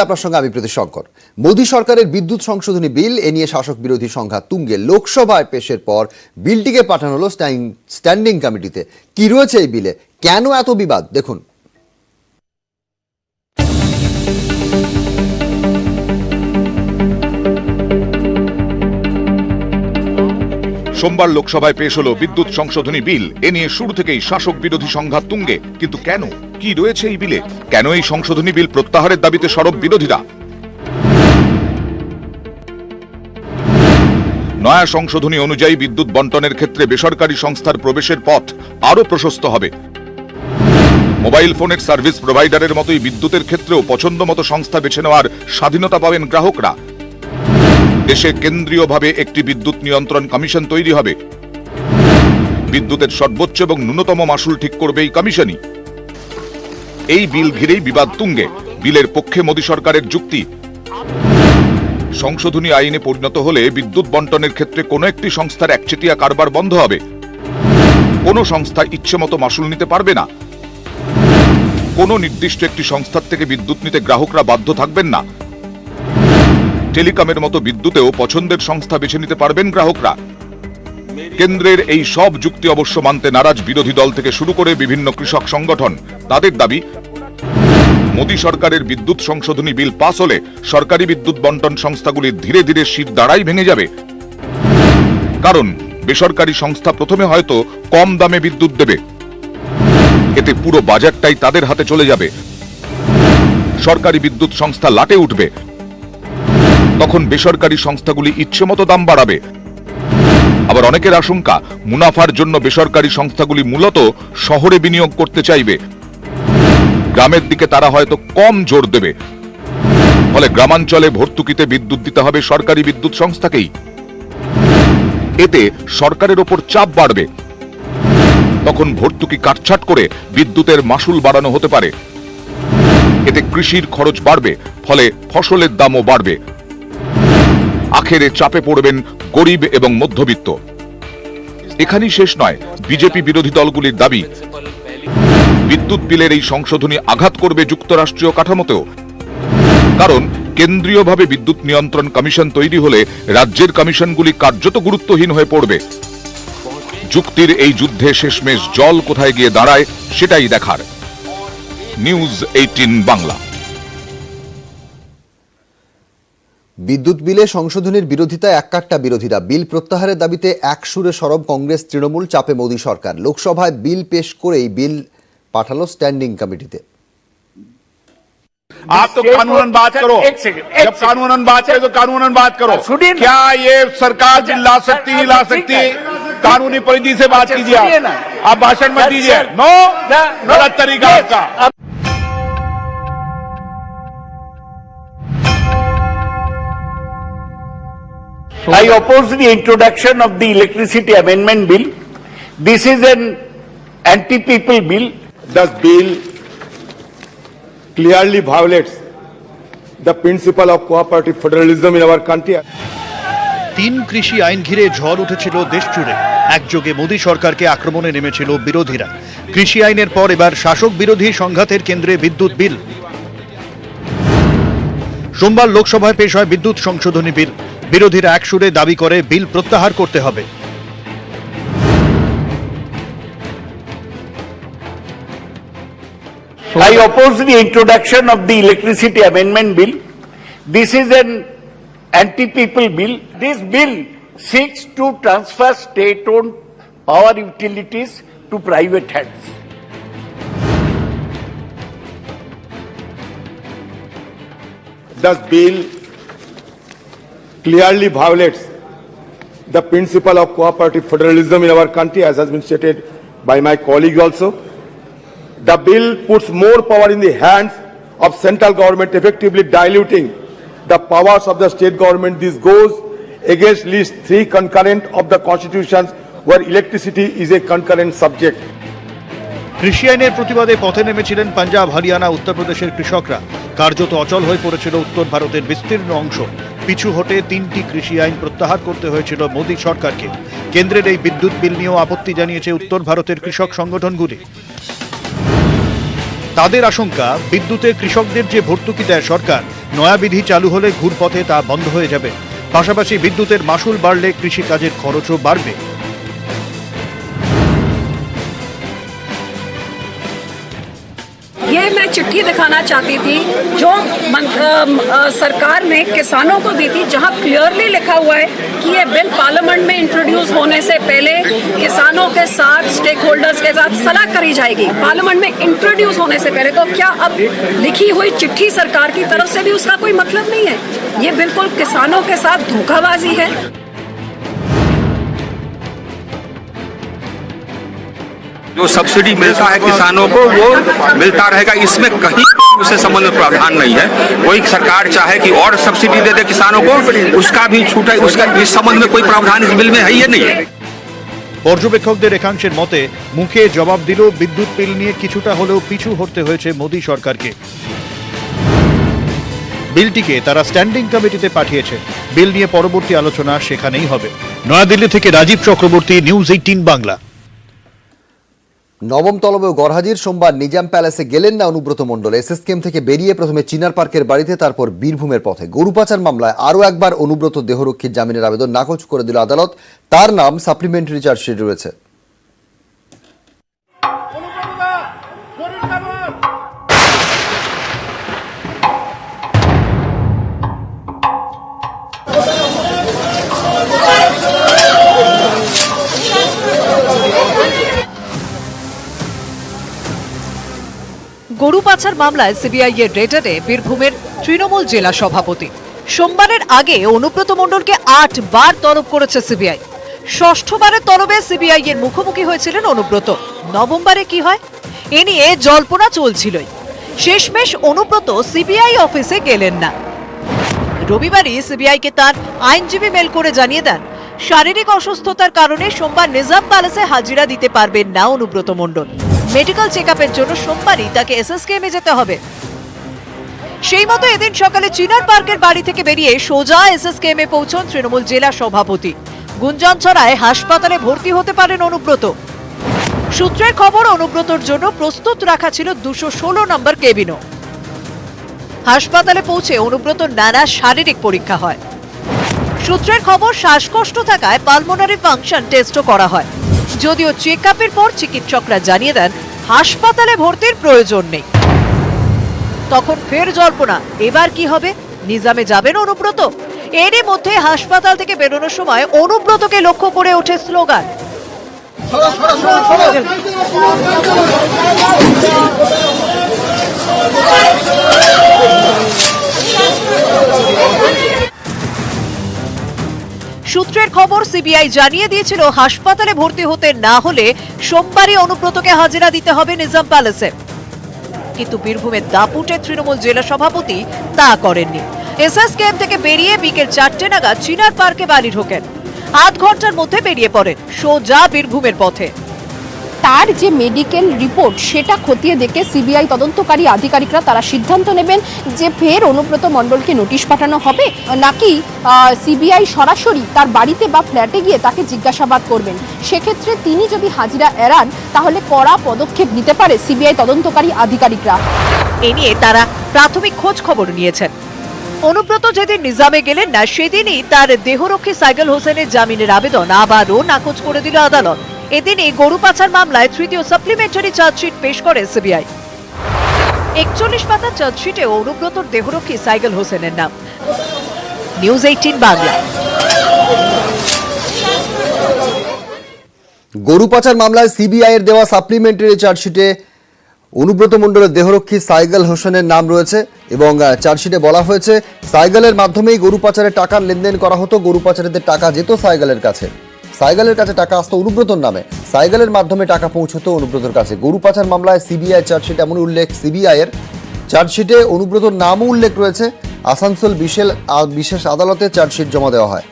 আপনার সঙ্গে আমি প্রীতি শঙ্কর। মোদী সরকারের বিদ্যুৎ সংশোধনী বিল এ নিয়ে শাসক বিরোধী সংঘাত তুঙ্গে। লোকসভায় পেশের পর বিলটিকে পাঠানো হলো স্ট্যান্ডিং কমিটিতে। কি রয়েছে এই বিলে, কেন এত বিবাদ, দেখুন। সোমবার লোকসভায় পেশ হলো বিদ্যুৎ সংশোধনী বিল। এ নিয়ে শুরু থেকেই শাসক বিরোধী সংঘাত তুঙ্গে। কিন্তু কেন, কি রয়েছে এই বিলে? কেন এই সংশোধনী বিল প্রত্যাহারের দাবিতে সরব বিরোধীরা? নয়া সংশোধনী অনুযায়ী বিদ্যুৎ বন্টনের ক্ষেত্রে বেসরকারি সংস্থার প্রবেশের পথ আরো প্রশস্ত হবে। মোবাইল ফোনের সার্ভিস প্রোভাইডারের মতোই বিদ্যুতের ক্ষেত্রেও পছন্দ মতো সংস্থা বেছে নেওয়ার স্বাধীনতা পাবেন গ্রাহকরা। দেশে কেন্দ্রীয়ভাবে একটি বিদ্যুৎ নিয়ন্ত্রণ কমিশন তৈরি হবে। বিদ্যুতের সর্বোচ্চ এবং ন্যূনতম মাসুল ঠিক করবে এই কমিশনই। এই বিল ঘিরেই বিবাদ তুঙ্গে। বিলের পক্ষে মোদী সরকারের যুক্তি, সংশোধনী আইনে পরিণত হলে বিদ্যুৎ বন্টনের ক্ষেত্রে কোনো একটি সংস্থার একচেটিয়া কারবার বন্ধ হবে। কোনো সংস্থা ইচ্ছে মতো মাসুল নিতে পারবে না। কোনো নির্দিষ্ট একটি সংস্থার থেকে বিদ্যুৎ নিতে গ্রাহকরা বাধ্য থাকবেন না। টেলিকমের মতো বিদ্যুতেও পছন্দের সংস্থা বেছে নিতে পারবেন গ্রাহকরা। কেন্দ্রের এই সব যুক্তি অবশ্য মানতে নারাজ বিরোধী দল থেকে শুরু করে বিভিন্ন কৃষক সংগঠন। তাদের দাবি, মোদী সরকারের বিদ্যুৎ সংশোধনী বিল পাস হলে সরকারি বিদ্যুৎ বন্টন সংস্থাগুলির ধীরে ধীরে শির দাঁড়াই ভেঙে যাবে। কারণ বেসরকারি সংস্থা প্রথমে হয়তো কম দামে বিদ্যুৎ দেবে, এতে পুরো বাজারটাই তাদের হাতে চলে যাবে। সরকারি বিদ্যুৎ সংস্থা লাটে উঠবে, তখন বেসরকারি সংস্থাগুলি ইচ্ছে মতো দাম বাড়াবে। আবার অনেকের আশঙ্কা, মুনাফার জন্য বেসরকারি সংস্থাগুলি মূলত শহরে বিনিয়োগ করতে চাইবে। গ্রামের দিকে তারা হয়তো কম জোর দেবে। ফলে গ্রামাঞ্চলে ভর্তুকিতে বিদ্যুৎ দিতে হবে সরকারি বিদ্যুৎ সংস্থাকেই। এতে সরকারের ওপর চাপ বাড়বে। তখন ভর্তুকি কাটছাট করে বিদ্যুতের মাসুল বাড়ানো হতে পারে। এতে কৃষির খরচ বাড়বে, ফলে ফসলের দামও বাড়বে। আখেরে চাপে পড়বেন গরিব এবং মধ্যবিত্ত। এখানেই শেষ নয়, বিজেপি বিরোধী দলগুলির দাবি, বিদ্যুৎ বিলের এই সংশোধনী আঘাত করবে যুক্তরাষ্ট্রীয় কাঠামোতেও। কারণ কেন্দ্রীয়ভাবে বিদ্যুৎ নিয়ন্ত্রণ কমিশন তৈরি হলে রাজ্যের কমিশনগুলি কার্যত গুরুত্বহীন হয়ে পড়বে। যুক্তির এই যুদ্ধে শেষমেশ জল কোথায় গিয়ে দাঁড়ায় সেটাই দেখার। নিউজ 18 বাংলা। বিদ্যুৎ বিলে সংশোধনের বিরোধিতায় এককাট্টা বিরোধীরা। বিল প্রত্যাহারের দাবিতে এক সুরে সরব কংগ্রেস, তৃণমূল, চাপে মোদী সরকার। লোকসভায় বিল পেশ করেই বিল পাঠালো स्टैंडिंग कमेटी। आप तो कानूनन बात करो, जब कानूनन बात करो तो कानूनन बात करो। क्या ये सरकार बिल ला सकती, नहीं ला सकती? कानूनी परिधि से बात कीजिए। आप भाषण मत दीजिए। नो, गलत तरीका आपका। I oppose the introduction of the Electricity Amendment Bill. This is an anti-people bill. This bill clearly violates the principle of cooperative federalism in our country. তিন কৃষি আইন ঘিরে ঝড় উঠেছিল দেশ জুড়ে। একযোগে মোদী সরকারকে আক্রমণে নেমেছিল বিরোধীরা। কৃষি আইনের পর এবার শাসক বিরোধী সংঘাতের কেন্দ্রে বিদ্যুৎ বিল। সোমবার লোকসভায় পেশ হয় বিদ্যুৎ সংশোধনী বিল। বিরোধীরা একসুরে দাবি করে বিল প্রত্যাহার করতে হবে। I oppose the introduction of the Electricity Amendment Bill. This is an anti-people bill. This bill seeks to transfer state-owned power utilities to private hands. This bill clearly violates the principle of cooperative federalism in our country, as has been stated by my colleague also. The bill puts more power in the hands of central government, effectively diluting the powers of the state government. This goes against list 3 concurrent of the constitutions, where electricity is a concurrent subject. কৃষি আইনের প্রতিবাদে পথে নেমেছিলেন পাঞ্জাব, হরিয়ানা, উত্তরপ্রদেশের কৃষকরা। কার্যত অচল হয়ে পড়েছিল উত্তর ভারতের বিস্তীর্ণ অংশ। পিছু হটে তিনটি কৃষি আইন প্রত্যাহার করতে হয়েছিল মোদী সরকারকে। কেন্দ্রের এই বিদ্যুৎ বিল নিয়েও আপত্তি জানিয়েছে উত্তর ভারতের কৃষক সংগঠনগুলি। তাদের আশঙ্কা, বিদ্যুতে কৃষকদের যে ভর্তুকি দেয় সরকার, নয়া বিধি চালু হলে ঘুরপথে তা বন্ধ হয়ে যাবে। পাশাপাশি বিদ্যুতের মাসুল বাড়লে কৃষিকাজের খরচও বাড়বে। ये मैं चिट्ठी दिखाना चाहती थी जो सरकार ने किसानों को दी थी, जहां क्लियरली लिखा हुआ है कि ये बिल पार्लियामेंट में इंट्रोड्यूस होने से पहले किसानों के साथ, स्टेक होल्डर्स के साथ सलाह करी जाएगी, पार्लियामेंट में इंट्रोड्यूस होने से पहले। तो क्या अब लिखी हुई चिट्ठी सरकार की तरफ से भी उसका कोई मतलब नहीं है? ये बिल्कुल किसानों के साथ धोखाबाजी है। जो सब्सिडी मिलता है किसानों को वो मिलता रहेगा, इसमें कहीं उसे संबंध में प्रावधान नहीं है। कोई सरकार चाहे कि और सब्सिडी दे दे किसानों को, उसका भी छूट है, उसका इस संबंध में कोई प्रावधान इस बिल में है ही नहीं है। পর্যবেক্ষকদের একাংশের মতে, মুখে জবাব দিলেও বিদ্যুৎ বিল নিয়ে কিছুটা হলেও পিছু হটতে হয়েছে মোদী সরকারকে। বিলটিকে তারা স্ট্যান্ডিং কমিটিতে পাঠিয়েছে। বিল নিয়ে পরবর্তী আলোচনা সেখানেই হবে। নয়াদিল্লি থেকে রাজীব চক্রবর্তী, নিউজ 18 বাংলা। নবম তলবে গড়হাজির সোমবার নিজাম প্যালেসে গেলেন না অনুব্রত মণ্ডল। এসএসকেএম থেকে বেরিয়ে প্রথমে চিনার পার্কের বাড়িতে, তারপর বীরভূমের পথে। গরু পাচার মামলায় আরও একবার অনুব্রত দেহরক্ষীর জামিনের আবেদন নাকচ করে দিল আদালত। তার নাম সাপ্লিমেন্টারি চার্জশিট রয়েছে। গরু পাচার মামলায় সিবিআই এর রেডারে বীরভূমের তৃণমূল জেলা সভাপতি। সোমবারের আগে অনুব্রত মণ্ডলকে 8 বার তলব করেছে সিবিআই। ষষ্ঠবারের তলবে সিবিআই এর মুখোমুখি হয়েছিলেন অনুব্রত। নভেম্বরে কি হয় এ নিয়ে জল্পনা চলছিলই। শেষমেশ অনুব্রত সিবিআই অফিসে গেলেন না। রবিবারই সিবিআইকে তার আইনজীবী মেল করে জানিয়ে দেন, শারীরিক অসুস্থতার কারণে সোমবার নিজাম প্যালেসে হাজিরা দিতে পারবেন না অনুব্রত মণ্ডল। মেডিকেল চেকআপের জন্য সোমবারই তাকে এসএসকেএমে যেতে হবে। সেই মতো এদিন সকালে চিনার পার্কের বাড়ি থেকে বেরিয়ে সোজা এসএসকেএমে পৌঁছন তৃণমূল জেলা সভাপতি। গুঞ্জন ছড়ায় হাসপাতালে ভর্তি হতে পারেন অনুব্রত। সূত্রের খবর, অনুব্রতর জন্য প্রস্তুত রাখা ছিল 216 নম্বর কেবিনও। হাসপাতালে পৌঁছে অনুব্রতর নানা শারীরিক পরীক্ষা হয়। সূত্রের খবর, শ্বাসকষ্ট থাকায় পালমোনারি ফাংশন টেস্টও করা হয়। যদিও চেকআপের পর চিকিৎসকরা জানিয়ে দেন হাসপাতালে ভর্তির প্রয়োজন নেই। তখন ফের জল্পনা, এবার কি হবে? নিজামে যাবেন অনুব্রত? এরই মধ্যে হাসপাতাল থেকে বেরোনোর সময় অনুব্রতকে লক্ষ্য করে ওঠে স্লোগান। সূত্রের খবর, সিবিআই জানিয়ে দিয়েছিল হাসপাতালে ভর্তি হতে না হলে সোমবারই অনুব্রতকে হাজিরা দিতে হবে নিজাম প্যালেসে। কিন্তু বীরভূমের দাপুটে তৃণমূল জেলা সভাপতি তা করেননি। এসএসকেএম থেকে বেরিয়ে বিকেল 4টে নাগাদ চিনার পার্কে বাড়ি ঢোকেন। আধ ঘন্টার মধ্যে বেরিয়ে পড়েন সোজা বীরভূমের পথে। তার যে মেডিকেল রিপোর্ট সেটা খতিয়ে দেখে সিবিআই তদন্তকারী আধিকারিকরা তারা সিদ্ধান্ত নেবেন যে ফের অনুব্রত মণ্ডলকে নোটিশ পাঠানো হবে, নাকি সিবিআই সরাসরি তার বাড়িতে বা ফ্ল্যাটে গিয়ে তাকে জিজ্ঞাসাবাদ করবেন। সেক্ষেত্রে তিনি যদি হাজিরা এড়ান তাহলে কড়া পদক্ষেপ নিতে পারে সিবিআই তদন্তকারী আধিকারিকরা। এ নিয়ে তারা প্রাথমিক খোঁজ খবর নিয়েছেন। অনুব্রত যেদিন নিজামে গেলেন না, সেদিনই তার দেহরক্ষী সাইকেল হোসেনের জামিনের আবেদন আবারও নাকচ করে দিল আদালত। এদিনই গরু পাচার মামলায় তৃতীয় সাপ্লিমেন্টারি চার্জশিট পেশ করে সিবিআই। 41 পাতা চার্জশিটে অনুব্রতর দেহরক্ষী সাইকেল হোসেনের নাম। নিউজ 18 বাংলা। গরু পাচার মামলায় সিবিআই এর দেওয়া সাপ্লিমেন্টারি চার্জশিটে অনুব্রত মণ্ডলের দেহরক্ষী সাইকেল হোসেনের নাম রয়েছে এবং চার্জশিটে বলা হয়েছে সাইকেলের মাধ্যমেই গরু পাচারের টাকার লেনদেন করা হতো। গরু পাচারের টাকা যেত সাইকেলের কাছে, সাইকেলের কাছে টাকা আসতো অনুব্রতর নামে, সাইকেলের মাধ্যমে টাকা পৌঁছতো অনুব্রতর কাছে। গরু পাচার মামলায় সিবিআই চার্জশিট এমন উল্লেখ, সিবিআই এর চার্জশিটে অনুব্রতর নামও উল্লেখ রয়েছে। আসানসোল বিশেষ আদালতে চার্জশিট জমা দেওয়া হয়।